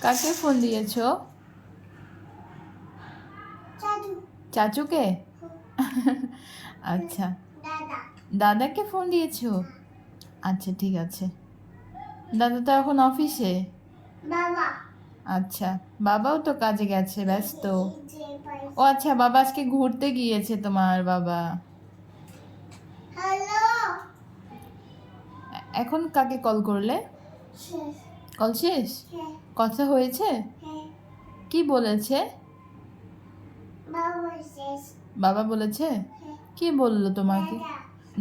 কাকে ফোন দিয়েছো? চাচুকে? আচ্ছা, দাদাকে ফোন দিয়েছো? আচ্ছা ঠিক আছে। দাদা তো এখন অফিসে। আচ্ছা, বাবাও তো কাজে গেছে, ব্যস্ত। ও আচ্ছা, বাবা আজকে ঘুরতে গিয়েছে তোমার বাবা। এখন কাকে কল করলে? কল শেষ? কথা হয়েছে? কি বলেছে? বাবা বলেছে? কি বললো তোমাকে?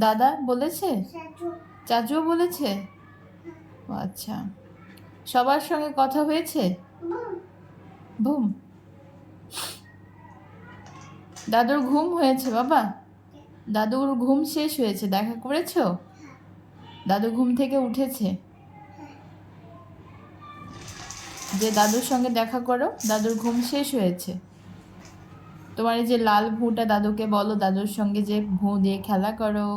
দাদা বলেছে? চাচুও বলেছে? ও আচ্ছা, সবার সঙ্গে কথা হয়েছে? বুম। দাদুর ঘুম হয়েছে বাবা? দাদুর ঘুম শেষ হয়েছে, দেখা করেছো? দাদু ঘুম থেকে উঠেছে? যে দাদুর সঙ্গে দেখা করো, দাদুর ঘুম শেষ হয়েছে। তোমার এই যে লাল ভুঁটা, দাদুকে বলো দাদুর সঙ্গে যে ভুঁ দিয়ে খেলা করো।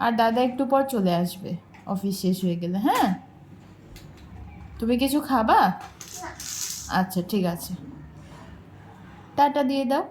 আর দাদা একটু পর চলে আসবে অফিস শেষ হয়ে গেলে। হ্যাঁ, তুমি কিছু খাবা? আচ্ছা ঠিক আছে, টাটা দিয়ে দাও।